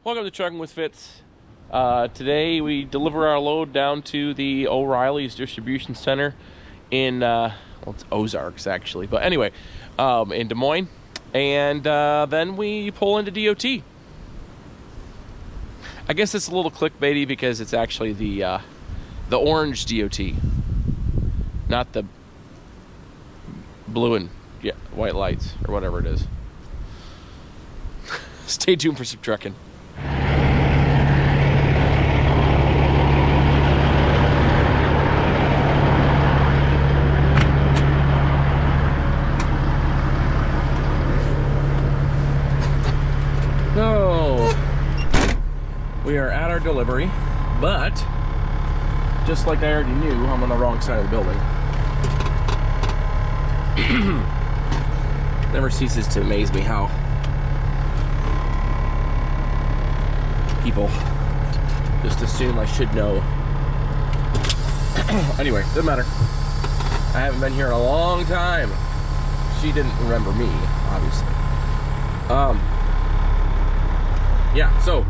Welcome to Trucking with Fitz. Today we deliver our load down to the O'Reilly's distribution center in, well, it's Ozarks actually, but anyway, in Des Moines. And then we pull into DOT. I guess it's a little clickbaity because it's actually the orange DOT, not the blue and white lights or whatever it is. Stay tuned for some trucking. So, we are at our delivery, but just like I already knew, I'm on the wrong side of the building. Never ceases to amaze me how people just assume I should know. Anyway, doesn't matter. I haven't been here in a long time. She didn't remember me, obviously. Yeah, so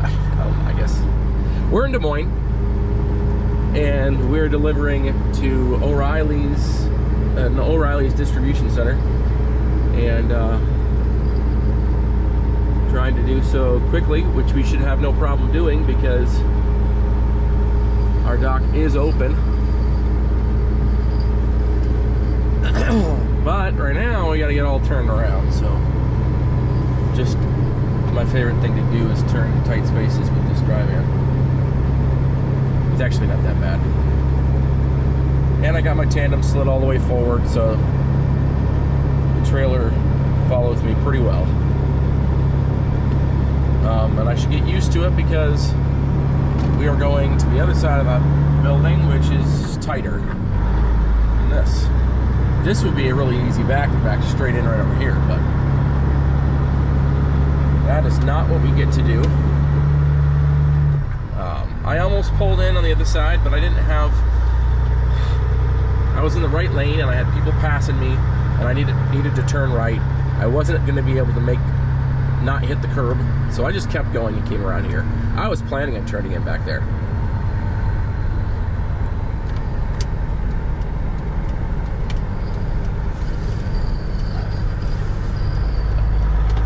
I guess we're in Des Moines and we're delivering to O'Reilly's, an O'Reilly's distribution center, and trying to do so quickly, which we should have no problem doing because our dock is open. But right now we got to get all turned around, so just my favorite thing to do is turn in tight spaces with this drive-in. It's actually not that bad. And I got my tandem slid all the way forward, so the trailer follows me pretty well. And I should get used to it because we are going to the other side of the building, which is tighter than this. This would be a really easy back straight in right over here, but that is not what we get to do. I almost pulled in on the other side, but I didn't have, I was in the right lane and I had people passing me and I needed to turn right. I wasn't going to be able to not hit the curb, so I just kept going and came around here. I was planning on turning in back there.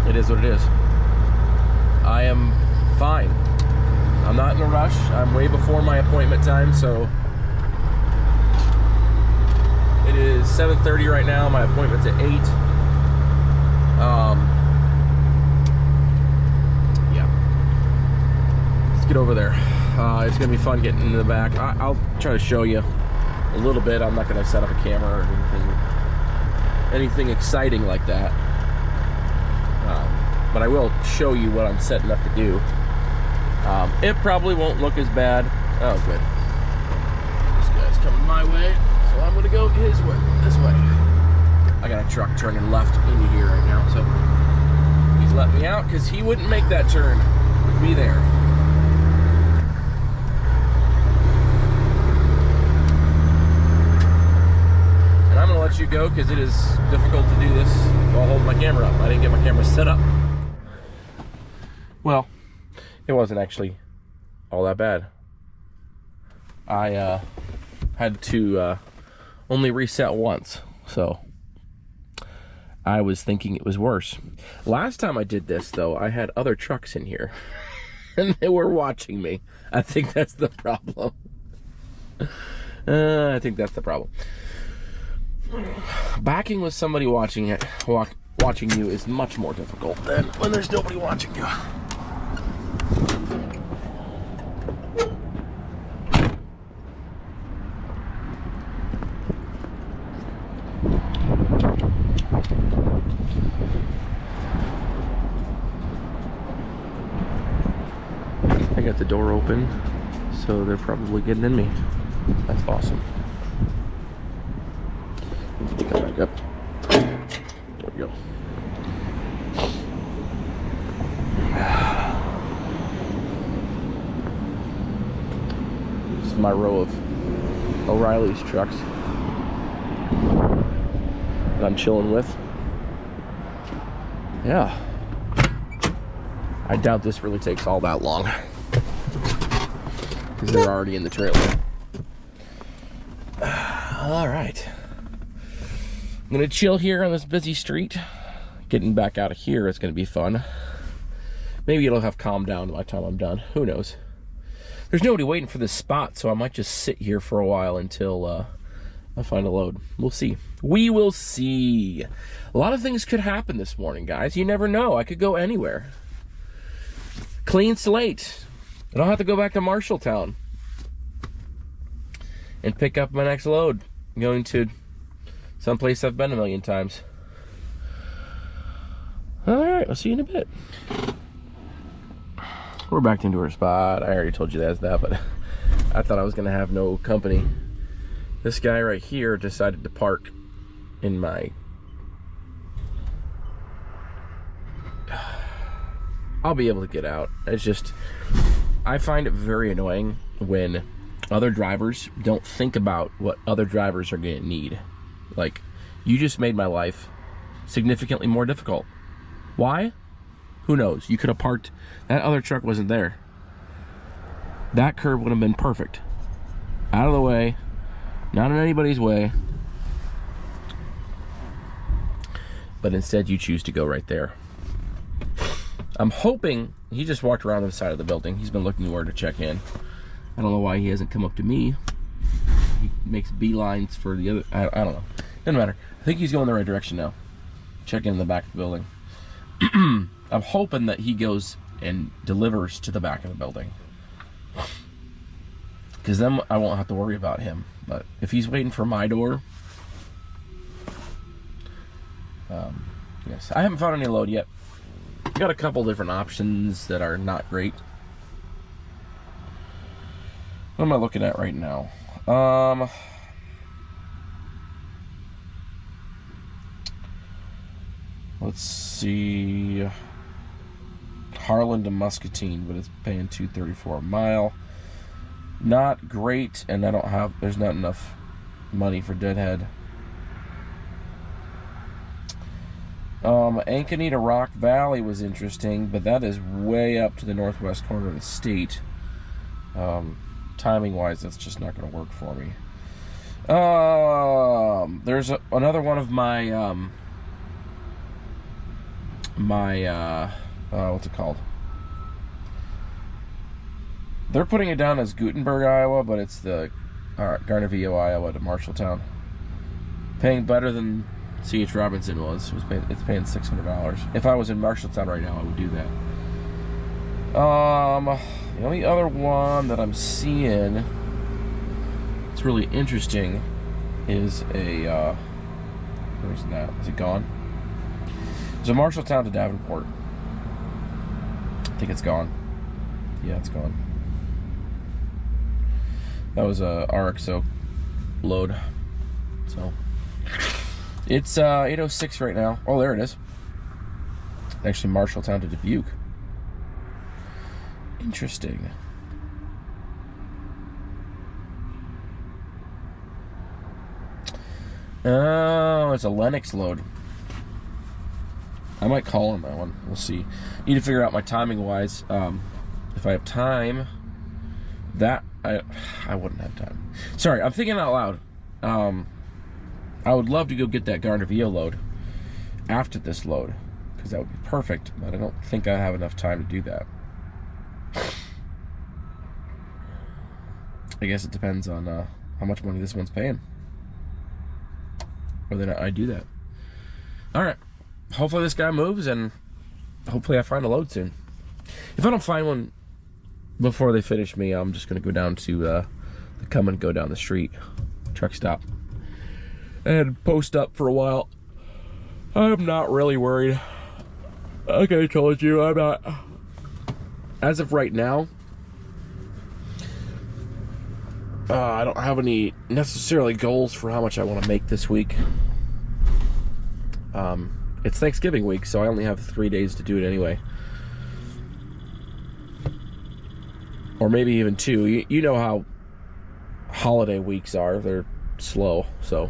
It is what it is. I am fine. I'm not in a rush. I'm way before my appointment time, so it is 7:30 right now. My appointment's at 8. Yeah. Let's get over there. It's gonna be fun getting into the back. I'll try to show you a little bit. I'm not gonna set up a camera or anything exciting like that. But I will show you what I'm setting up to do. It probably won't look as bad. Oh, good. This guy's coming my way, so I'm gonna go his way, this way. I got a truck turning left into here right now, so he's let me out because he wouldn't make that turn with me there. And I'm gonna let you go because it is difficult to do this while holding my camera up. I didn't get my camera set up. Well, it wasn't actually all that bad. I had to only reset once, so I was thinking it was worse. Last time I did this, though, I had other trucks in here, and they were watching me. I think that's the problem. I think that's the problem. Backing with somebody watching you is much more difficult than when there's nobody watching you. I got the door open, so they're probably getting in me. That's awesome. Come back up. There we go. This is my row of O'Reilly's trucks that I'm chilling with. Yeah. I doubt this really takes all that long, because they're already in the trailer. All right. I'm gonna chill here on this busy street. Getting back out of here is gonna be fun. Maybe it'll have calmed down by the time I'm done. Who knows? There's nobody waiting for this spot, so I might just sit here for a while until I find a load. We'll see. We will see. A lot of things could happen this morning, guys. You never know. I could go anywhere. Clean slate. I don't have to go back to Marshalltown and pick up my next load. I'm going to someplace I've been a million times. All right, I'll see you in a bit. We're back into our spot. I already told you that, but I thought I was going to have no company. This guy right here decided to park in my... I'll be able to get out. It's just, I find it very annoying when other drivers don't think about what other drivers are going to need. Like, you just made my life significantly more difficult. Why? Who knows? You could have parked, that other truck wasn't there. That curb would have been perfect. Out of the way, not in anybody's way. But instead you choose to go right there. I'm hoping, he just walked around the side of the building. He's been looking where to check in. I don't know why he hasn't come up to me. He makes beelines for the other, I don't know. Doesn't matter. I think he's going the right direction now. Check in the back of the building. I'm hoping that he goes and delivers to the back of the building, because then I won't have to worry about him. But if he's waiting for my door, yes, I haven't found any load yet. Got a couple different options that are not great. What am I looking at right now? Let's see. Harlan to Muscatine, but it's paying $2.34 a mile. Not great, and there's not enough money for Deadhead. Ankeny to Rock Valley was interesting, but that is way up to the northwest corner of the state. Timing wise, that's just not going to work for me. There's another one of my what's it called? They're putting it down as Gutenberg, Iowa, but it's the Garnavillo, Iowa to Marshalltown. Paying better than C.H. Robinson was. It's paying $600. If I was in Marshalltown right now, I would do that. The only other one that I'm seeing it's really interesting is a where's that? Is it gone? There's a Marshalltown to Davenport. I think it's gone. Yeah, it's gone. That was a RXO load. So it's 8:06 right now. Oh, there it is. Actually, Marshalltown to Dubuque. Interesting. Oh, it's a Lennox load. I might call on that one. We'll see. Need to figure out my timing wise. If I have time, that I wouldn't have time. Sorry, I'm thinking out loud. I would love to go get that Garnavillo load after this load, because that would be perfect, but I don't think I have enough time to do that. I guess it depends on how much money this one's paying, whether or not I do that. Alright, hopefully this guy moves, and hopefully I find a load soon. If I don't find one before they finish me, I'm just going to go down to the come and go down the street truck stop and post up for a while. I'm not really worried. Like I told you, I'm not. As of right now, I don't have any necessarily goals for how much I want to make this week. It's Thanksgiving week, so I only have 3 days to do it anyway. Or maybe even 2. You know how holiday weeks are. They're slow, so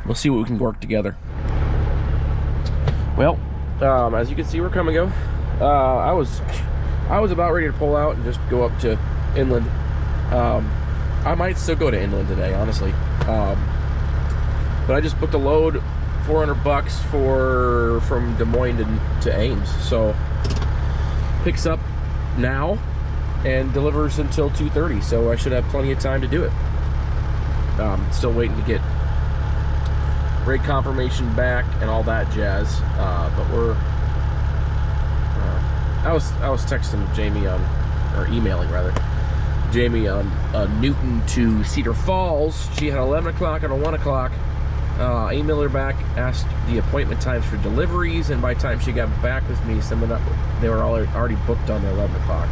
we'll see what we can work together. Well, as you can see, we're come and go. I was about ready to pull out and just go up to Inland. I might still go to Inland today, honestly. But I just booked a load, $400 from Des Moines to Ames. So picks up now and delivers until 2:30. So I should have plenty of time to do it. Still waiting to get rate confirmation back and all that jazz. But we're I was texting Jamie or emailing rather, Jamie on Newton to Cedar Falls. She had 11 o'clock and a 1 o'clock. I emailed her back, asked the appointment times for deliveries, and by the time she got back with me, they were already booked on the 11 o'clock.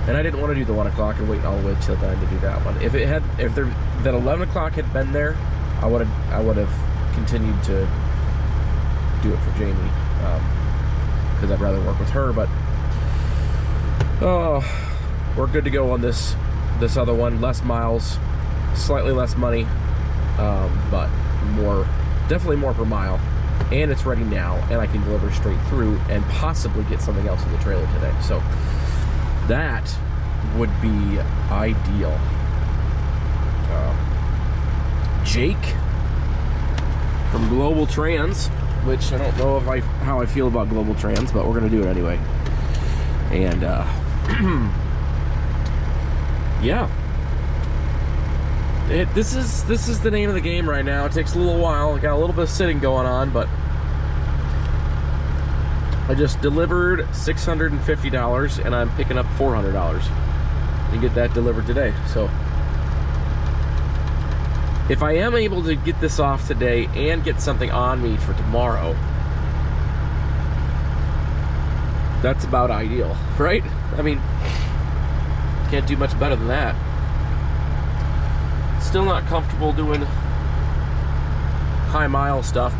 And I didn't want to do the 1 o'clock and wait all the way till then to do that one. If that 11 o'clock had been there, I would have continued to do it for Jamie, because I'd rather work with her. But we're good to go on this other one. Less miles, slightly less money, but definitely more per mile, and it's ready now, and I can deliver straight through and possibly get something else in the trailer today. So that would be ideal. Jake from Global Trans, which I don't know how I feel about Global Trans, but we're gonna do it anyway. And yeah, this is the name of the game right now. It takes a little while. I got a little bit of sitting going on, but I just delivered $650 and I'm picking up $400 to get that delivered today. So if I am able to get this off today and get something on me for tomorrow, that's about ideal, right? I mean, can't do much better than that. Still not comfortable doing high mile stuff.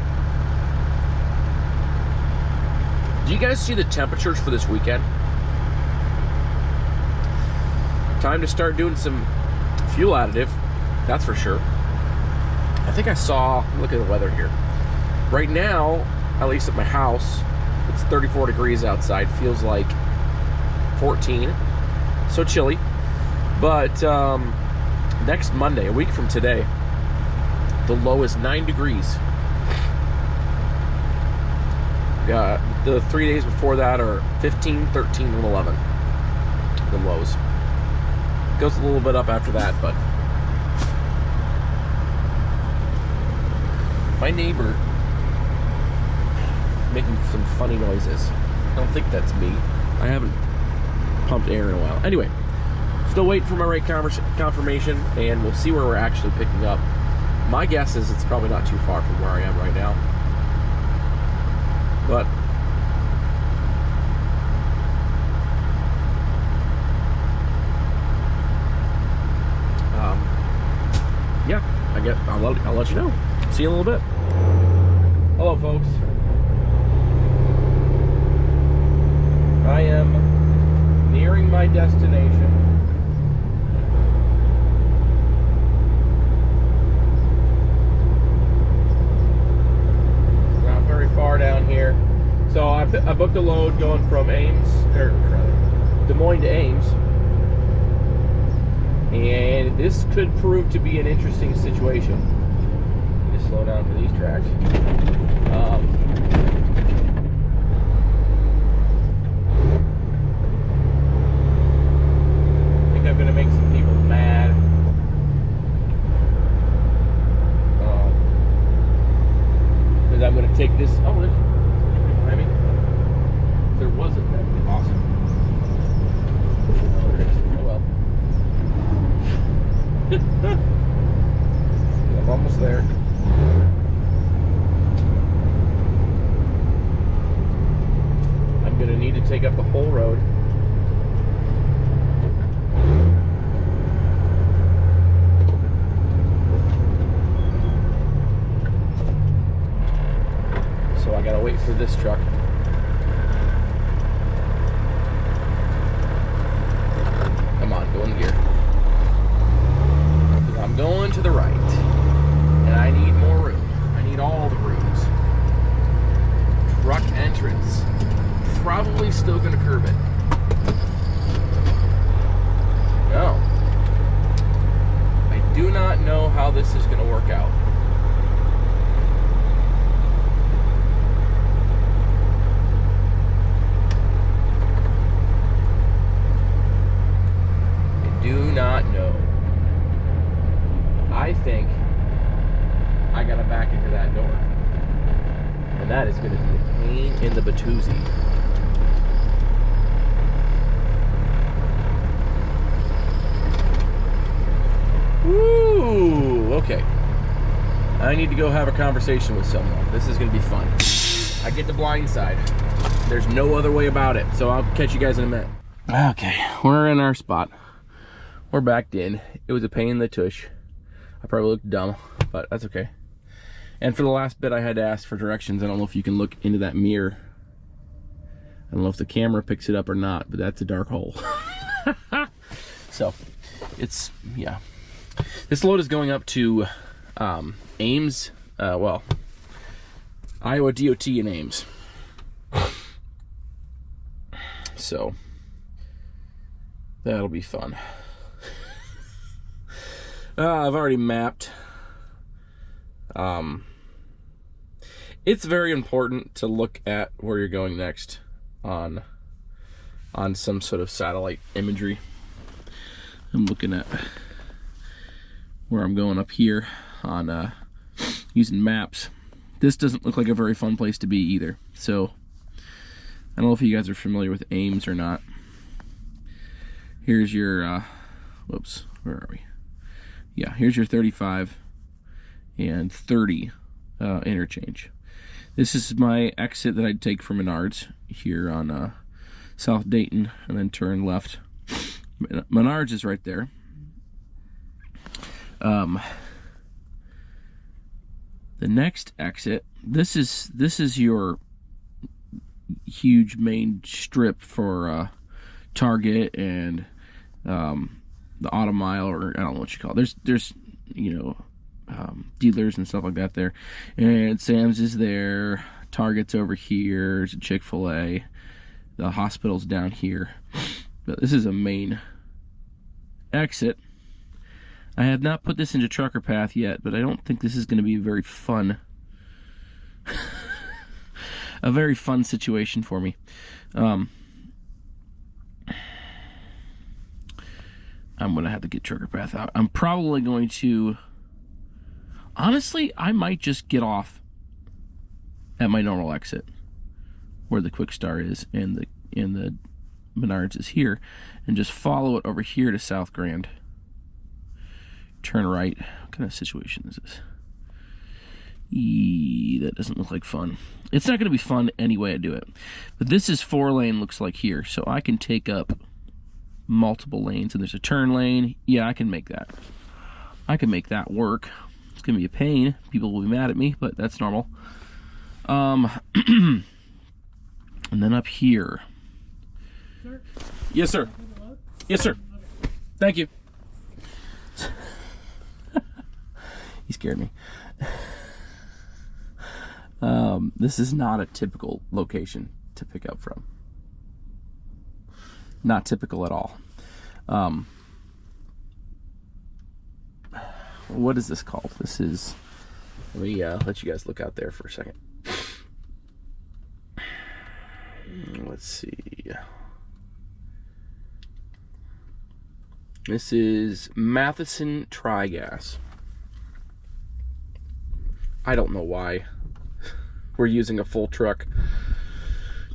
Do you guys see the temperatures for this weekend? Time to start doing some fuel additive, that's for sure. I think I saw, look at the weather here. Right now, at least at my house, it's 34 degrees outside, feels like 14, so chilly. But next Monday, a week from today, the low is 9 degrees. The 3 days before that are 15, 13, and 11, the lows. Goes a little bit up after that, but my neighbor making some funny noises. I don't think that's me. I haven't pumped air in a while. Anyway, still waiting for my rate confirmation, and we'll see where we're actually picking up. My guess is it's probably not too far from where I am right now. But yeah, I'll let you know. See you in a little bit. Hello, folks. I am nearing my destination. It's not very far down here. So I booked a load going from Des Moines to Ames. And this could prove to be an interesting situation. Just slow down for these tracks. I think I'm going to make some people mad. Because I'm going to take this. Oh, there's behind me. If there wasn't, that would be awesome. Oh, there it is. Oh well. I'm almost there. I'm gonna need to take up the whole road. So I gotta wait for this truck. Come on, go in the gear. I'm going to the right, and I need more room. I need all the rooms. Truck entrance. Probably still going to in the Batuzzi. Woo! Okay. I need to go have a conversation with someone. This is gonna be fun. I get the blind side. There's no other way about it. So I'll catch you guys in a minute. Okay, we're in our spot. We're backed in. It was a pain in the tush. I probably looked dumb, but that's okay. And for the last bit, I had to ask for directions. I don't know if you can look into that mirror. I don't know if the camera picks it up or not, but that's a dark hole. So, it's, yeah. This load is going up to Ames, well, Iowa DOT in Ames. So, that'll be fun. I've already mapped. It's very important to look at where you're going next on some sort of satellite imagery. I'm looking at where I'm going up here on using maps. This doesn't look like a very fun place to be either. So I don't know if you guys are familiar with Ames or not. Here's your whoops, where are we? Yeah, here's your 35 and 30 interchange. This is my exit that I'd take from Menards here on South Dayton, and then turn left. Menards is right there. The next exit, this is your huge main strip for Target and the Auto Mile, or I don't know what you call it. There's you know, dealers and stuff like that there, and Sam's is there, Target's over here, there's a Chick-fil-A, the hospital's down here, but this is a main exit. I have not put this into trucker path yet, but I don't think this is going to be very fun. A very fun situation for me. I'm going to have to get trucker path out. I'm probably going to, honestly, I might just get off at my normal exit where the Quick Star is and the Menards is here, and just follow it over here to South Grand. Turn right. What kind of situation is this? That doesn't look like fun. It's not going to be fun any way I do it. But this is 4-lane, looks like here. So I can take up multiple lanes, and there's a turn lane. Yeah, I can make that. I can make that work. It's going to be a pain. People will be mad at me, but that's normal. And then up here. Sir? Yes, sir. Yes, sir. Thank you. He scared me. This is not a typical location to pick up from. Not typical at all. What is this called? This is, let me let you guys look out there for a second. Let's see. This is Matheson Trigas. I don't know why we're using a full truck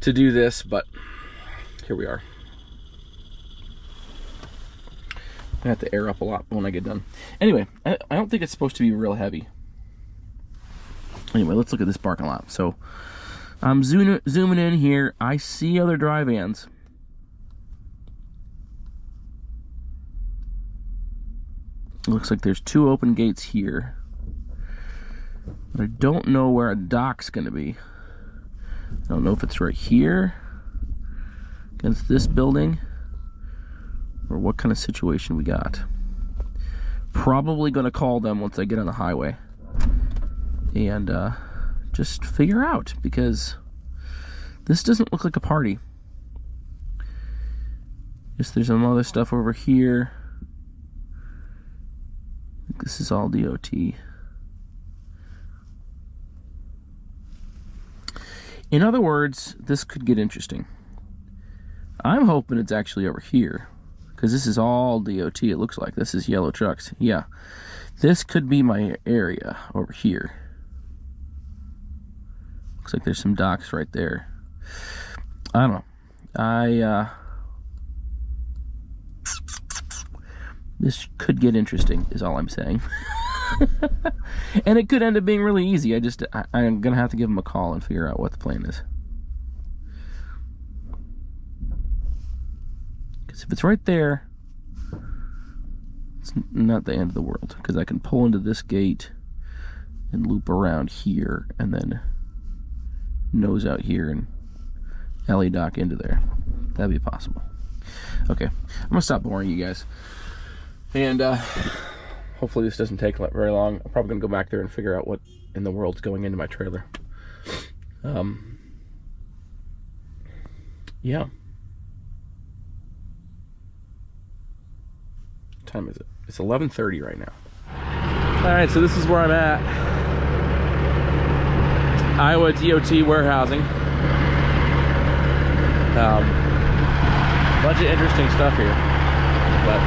to do this, but here we are. I have to air up a lot when I get done. Anyway, I don't think it's supposed to be real heavy. Anyway, let's look at this parking lot. So I'm zooming in here. I see other dry vans. It looks like there's 2 open gates here. But I don't know where a dock's going to be. I don't know if it's right here against this building or what kind of situation we got. Probably going to call them once I get on the highway and just figure out, because this doesn't look like a party. Yes, there's some other stuff over here. I think this is all DOT. In other words, this could get interesting. I'm hoping it's actually over here, because this is all DOT, it looks like. This is yellow trucks. Yeah. This could be my area over here. Looks like there's some docks right there. I don't know. This could get interesting, is all I'm saying. And it could end up being really easy. I'm gonna have to give him a call and figure out what the plan is. Because if it's right there, it's not the end of the world. Because I can pull into this gate and loop around here, and then nose out here and alley dock into there. That'd be possible. Okay, I'm gonna stop boring you guys. And hopefully this doesn't take very long. I'm probably gonna go back there and figure out what in the world's going into my trailer. Yeah. What time is it? It's 11:30 right now. All right, so this is where I'm at. Iowa DOT warehousing. Bunch of interesting stuff here, but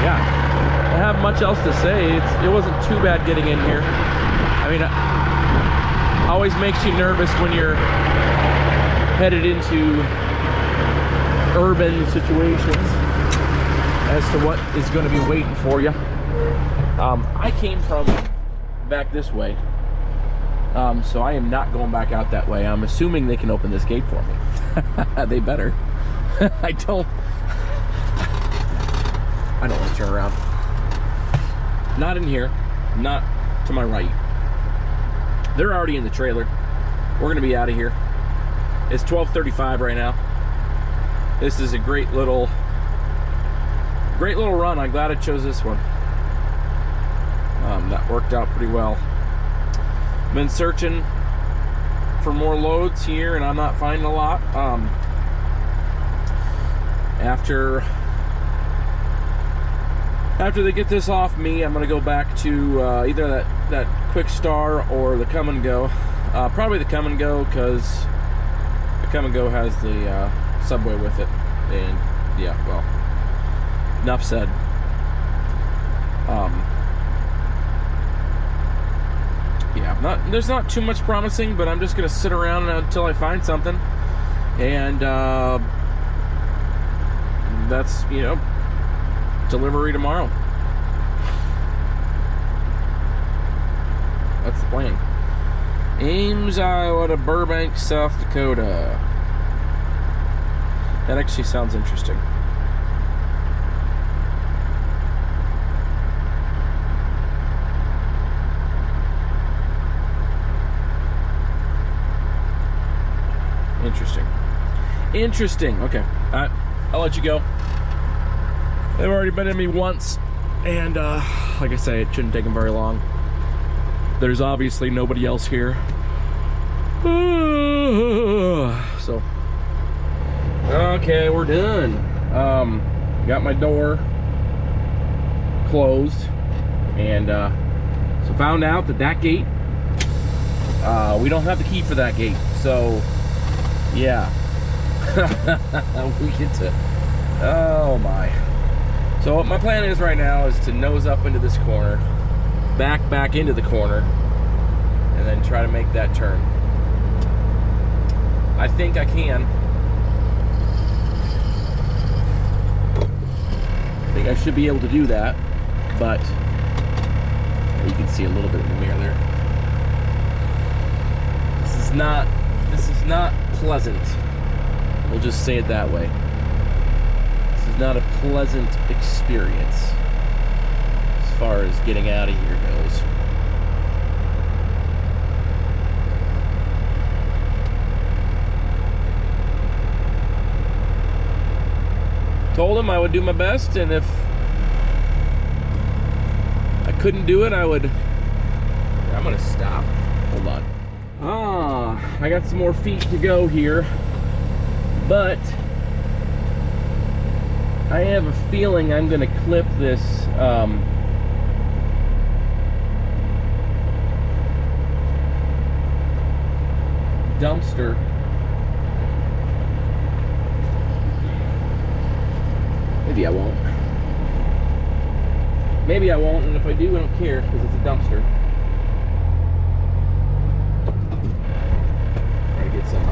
yeah, I don't have much else to say. It wasn't too bad getting in here. I mean, it always makes you nervous when you're headed into urban situations as to what is going to be waiting for you. I came from back this way, so I am not going back out that way. I'm assuming they can open this gate for me. They better. I don't want to turn around. Not in here, not to my right. They're already in the trailer. We're gonna be out of here. It's 12:35 right now. This is a great little run. I'm glad I chose this one. That worked out pretty well. Been searching for more loads here, and I'm not finding a lot. After they get this off me, I'm gonna go back to either that Quick Star or the Come and Go. Probably the Come and Go, because the Come and Go has the subway with it. And yeah, well, enough said. Yeah, there's not too much promising, but I'm just gonna sit around until I find something, and that's, you know, delivery tomorrow. That's the plan. Ames, Iowa to Burbank, South Dakota. That actually sounds interesting. Interesting. Okay, I'll let you go. They've already been in me once, and like I say, it shouldn't take them very long. There's obviously nobody else here. So, okay, we're done. Got my door closed, and so found out that gate, we don't have the key for that gate. So, yeah. We get to, oh my. So what my plan is right now is to nose up into this corner, back into the corner, and then try to make that turn. I think I can. I think I should be able to do that, but you can see a little bit in the mirror there. This is not pleasant. We'll just say it that way. This is not a pleasant experience as far as getting out of here goes. Told him I would do my best, and if I couldn't do it, I would... I'm gonna stop. Hold on. I got some more feet to go here, but I have a feeling I'm gonna clip this dumpster maybe I won't. Maybe I won't, and if I do, I don't care because it's a dumpster. Try to get some.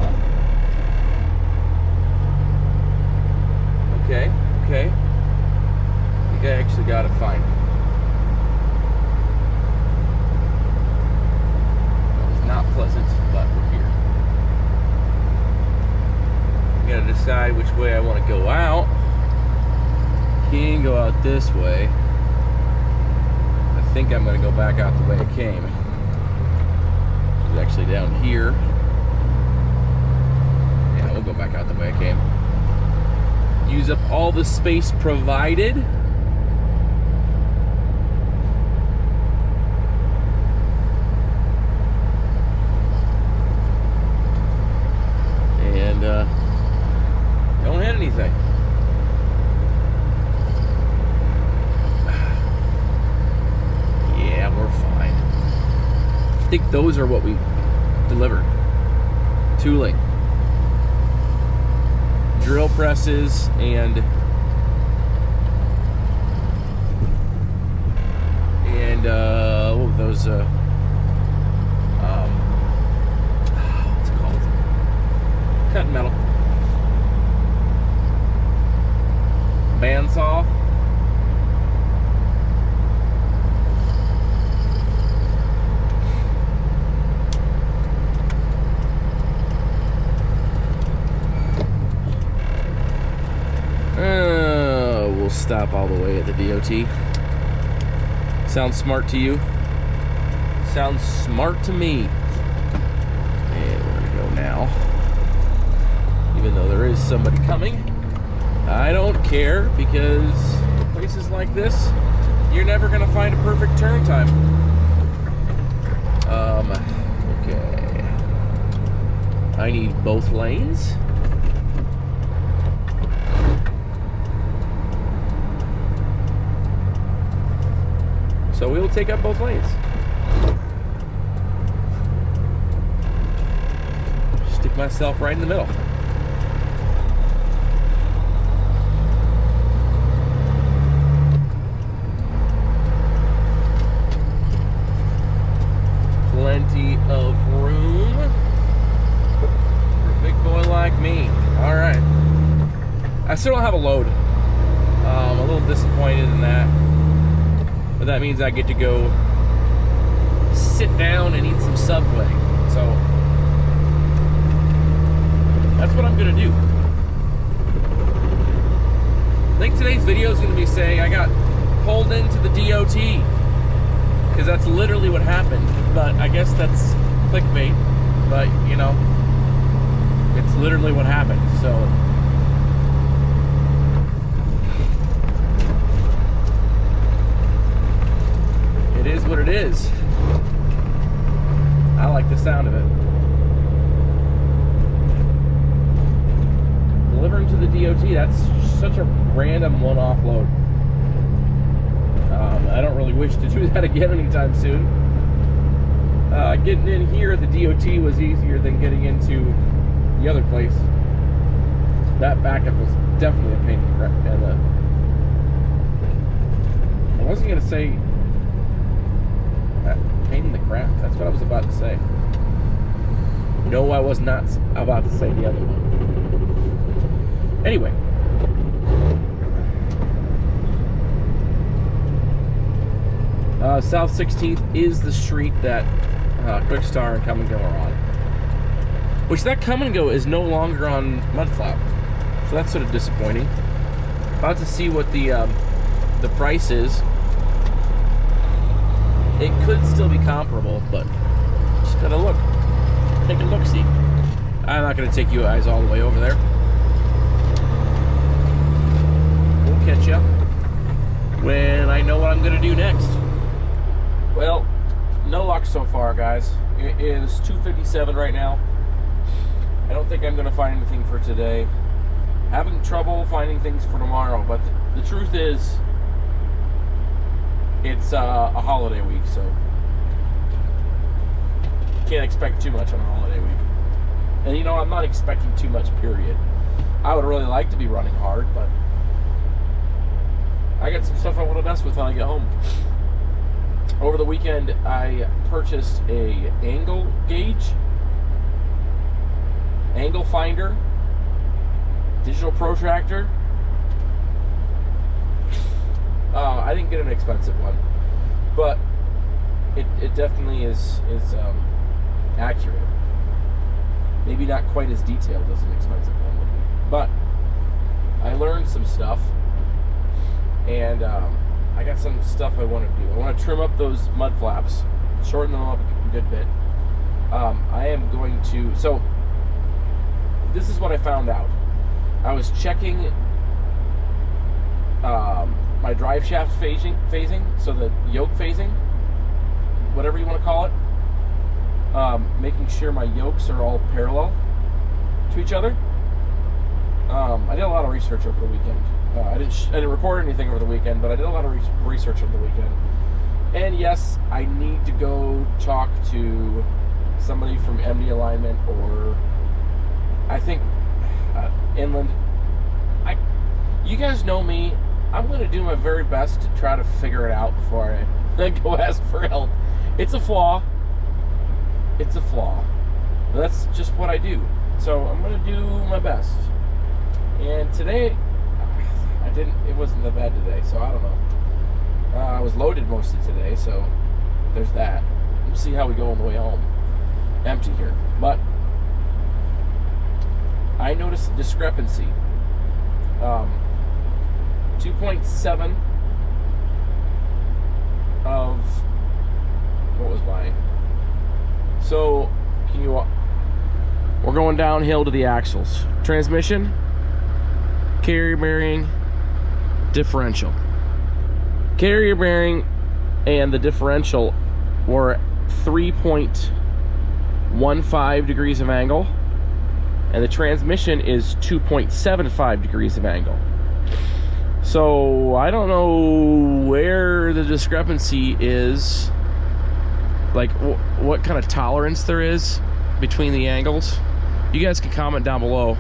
Okay. I think I actually got it fine. That was not pleasant, but we're here. I gotta decide which way I want to go out. Can go out this way. I think I'm gonna go back out the way I came. It's actually down here. Yeah, we'll go back out the way I came. Use up all the space provided. And don't hit anything. Yeah, we're fine. I think those are what we delivered. Tooling. Drill presses and what were those what's it called? Cut metal. Bandsaw. We'll stop all the way at the DOT. Sounds smart to you? Sounds smart to me. And we're gonna go now. Even though there is somebody coming, I don't care, because places like this, you're never gonna find a perfect turn time. Okay. I need both lanes. So we will take up both lanes. Stick myself right in the middle. Plenty of room for a big boy like me. All right. I still don't have a load. I'm a little disappointed in that. But that means I get to go sit down and eat some Subway. So that's what I'm gonna do. I think today's video is gonna be saying I got pulled into the DOT, because that's literally what happened. But I guess that's clickbait. But you know, it's literally what happened. So it is what it is. I like the sound of it. Delivering to the DOT, that's such a random one-off load. I don't really wish to do that again anytime soon. Getting in here at the DOT was easier than getting into the other place. That backup was definitely a pain in the crap. And I wasn't going to say pain in the crap. That's what I was about to say. No, I was not about to say the other one. Anyway. South 16th is the street that Quick Star and Come and Go are on. Which that Come and Go is no longer on Mudflap. So that's sort of disappointing. About to see what the price is. It could still be comparable, but just gotta look. Take a look-see. I'm not gonna take you guys all the way over there. We'll catch ya when I know what I'm gonna do next. Well, no luck so far, guys. It is 2:57 right now. I don't think I'm gonna find anything for today. Having trouble finding things for tomorrow, but the truth is, it's a holiday week, so can't expect too much on a holiday week. And you know, I'm not expecting too much, period. I would really like to be running hard, but I got some stuff I want to mess with when I get home. Over the weekend, I purchased a angle gauge, angle finder, digital protractor. I didn't get an expensive one, but it definitely is accurate. Maybe not quite as detailed as an expensive one would be, but I learned some stuff, and I got some stuff I want to do. I want to trim up those mud flaps, shorten them up a good bit. I am going to, so this is what I found out. I was checking my drive shaft phasing, so the yoke phasing, whatever you want to call it, making sure my yokes are all parallel to each other. I did a lot of research over the weekend. I didn't record anything over the weekend, but I did a lot of research over the weekend. And yes, I need to go talk to somebody from MD Alignment, or I think Inland. You guys know me. I'm going to do my very best to try to figure it out before I go ask for help. It's a flaw. It's a flaw. But that's just what I do. So I'm going to do my best. And today, it wasn't that bad today, so I don't know. I was loaded most of today, so there's that. We'll see how we go on the way home. Empty here. But I noticed a discrepancy. 2.7 of, what was mine? So, we're going downhill to the axles. Transmission, carrier bearing, differential. Carrier bearing and the differential were 3.15 degrees of angle, and the transmission is 2.75 degrees of angle. So I don't know where the discrepancy is, like what kind of tolerance there is between the angles. You guys can comment down below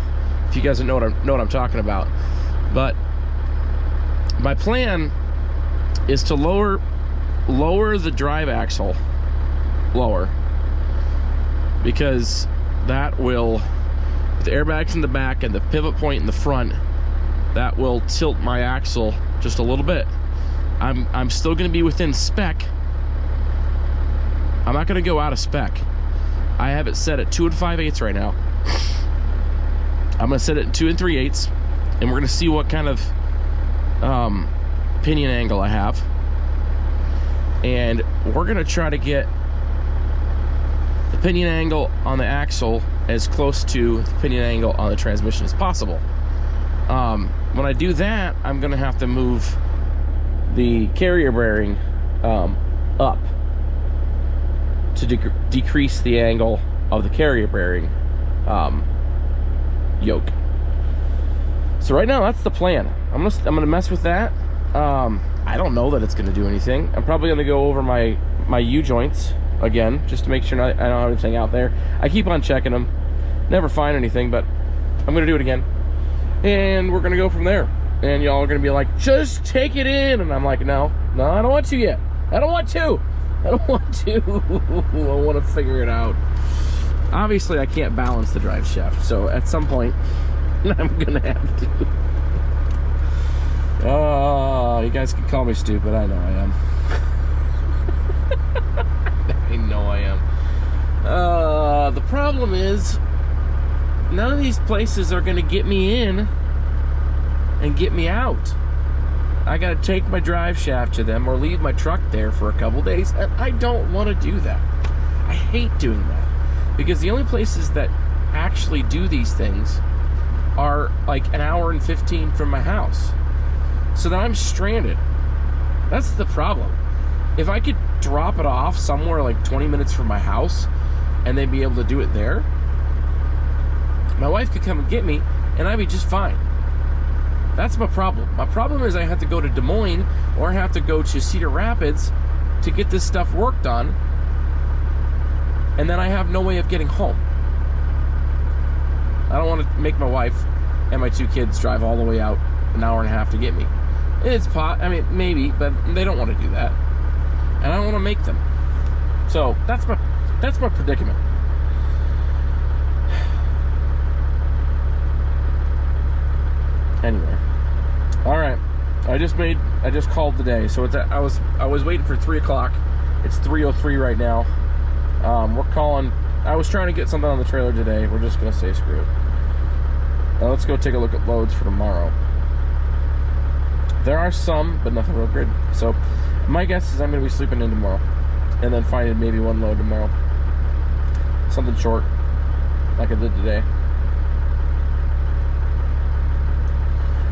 if you guys know what I'm talking about. But my plan is to lower the drive axle lower, because that will, with the airbags in the back and the pivot point in the front, that will tilt my axle just a little bit. I'm still going to be within spec. I'm not going to go out of spec. I have it set at 2 5/8 right now. I'm going to set it at 2 3/8, and we're going to see what kind of pinion angle I have. And we're going to try to get the pinion angle on the axle as close to the pinion angle on the transmission as possible. When I do that, I'm going to have to move the carrier bearing up to decrease the angle of the carrier bearing yoke. So right now, that's the plan. I'm gonna mess with that. I don't know that it's going to do anything. I'm probably going to go over my U-joints again, just to make sure I don't have anything out there. I keep on checking them. Never find anything, but I'm going to do it again. And we're going to go from there. And y'all are going to be like, just take it in. And I'm like, no, I don't want to yet. I don't want to. I want to figure it out. Obviously, I can't balance the drive shaft. So at some point, I'm going to have to. Oh, you guys can call me stupid. I know I am. I know I am. The problem is, none of these places are going to get me in and get me out. I got to take my drive shaft to them or leave my truck there for a couple days, and I don't want to do that. I hate doing that, because the only places that actually do these things are like an hour and 15 from my house. So then I'm stranded. That's the problem. If I could drop it off somewhere like 20 minutes from my house and they'd be able to do it there, my wife could come and get me and I'd be just fine. That's my problem. My problem is I have to go to Des Moines or I have to go to Cedar Rapids to get this stuff worked on, and then I have no way of getting home. I don't want to make my wife and my 2 kids drive all the way out an hour and a half to get me. It's I mean, maybe, but they don't want to do that, and I don't want to make them. So that's my predicament. Anyway, all right. I just called today, so I was waiting for 3 o'clock. It's 3:03 right now. We're calling. I was trying to get something on the trailer today. We're just gonna say screw it. Now let's go take a look at loads for tomorrow. There are some, but nothing real good. So my guess is I'm gonna be sleeping in tomorrow, and then finding maybe one load tomorrow. Something short, like I did today.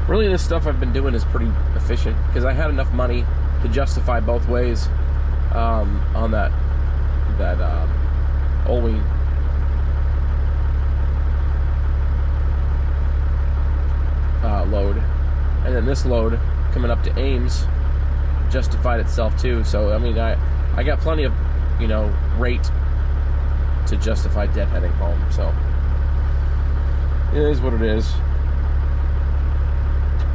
Really, this stuff I've been doing is pretty efficient because I had enough money to justify both ways on that Olween. Load, and then this load coming up to Ames justified itself too. So I mean, I got plenty of, you know, rate to justify deadheading home. So it is what it is.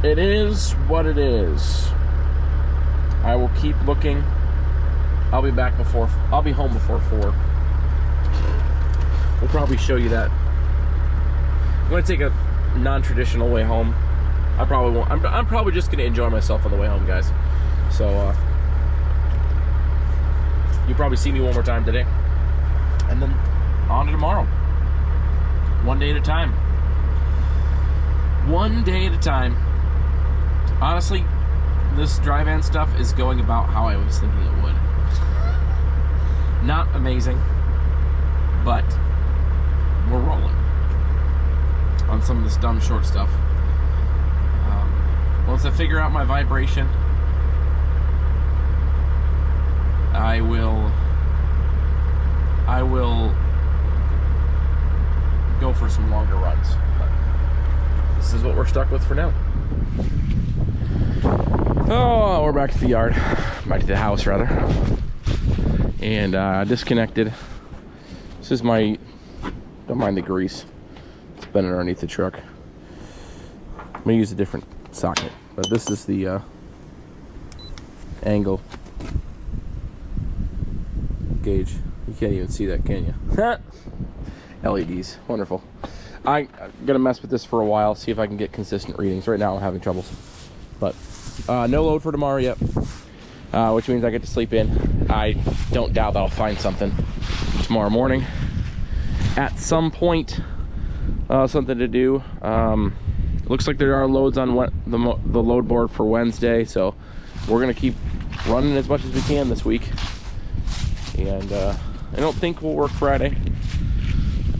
It is what it is. I will keep looking. I'll be home before 4. We'll probably show you that. I'm gonna take a non-traditional way home. I probably won't. I'm probably just gonna enjoy myself on the way home, guys. So you'll probably see me one more time today, and then on to tomorrow. One day at a time. One day at a time. Honestly, this dry van stuff is going about how I was thinking it would. Not amazing, but we're rolling on some of this dumb short stuff. Once I figure out my vibration, I will go for some longer runs. But this is what we're stuck with for now. Oh, we're back to the yard. Back to the house, rather. And disconnected. This is my... Don't mind the grease. It's been underneath the truck. I'm going to use a different socket. But this is the angle gauge. You can't even see that, can you? LEDs. Wonderful. I'm going to mess with this for a while, see if I can get consistent readings. Right now I'm having troubles. But no load for tomorrow yet, which means I get to sleep in. I don't doubt that I'll find something tomorrow morning at some point, something to do. Looks like there are loads on the load board for Wednesday, so we're gonna keep running as much as we can this week. And I don't think we'll work Friday.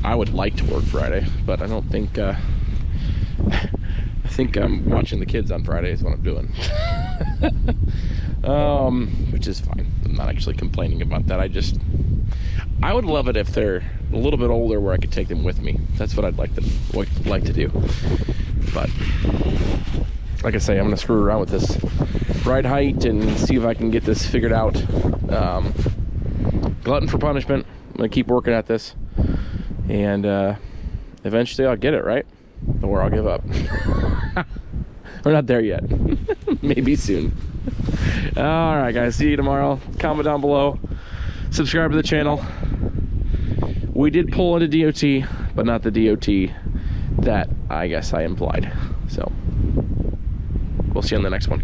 I would like to work Friday, but I don't think I think I'm watching the kids on Friday is what I'm doing. Which is fine. I'm not actually complaining about that. I would love it if they're a little bit older where I could take them with me. That's what I'd like to do. But like I say, I'm gonna screw around with this ride height and see if I can get this figured out. Glutton for punishment. I'm gonna keep working at this, and eventually I'll get it right, or I'll give up. We're not there yet. Maybe soon. All right, guys. See you tomorrow. Comment down below. Subscribe to the channel. We did pull into DOT, but not the DOT that I guess I implied. So we'll see you on the next one.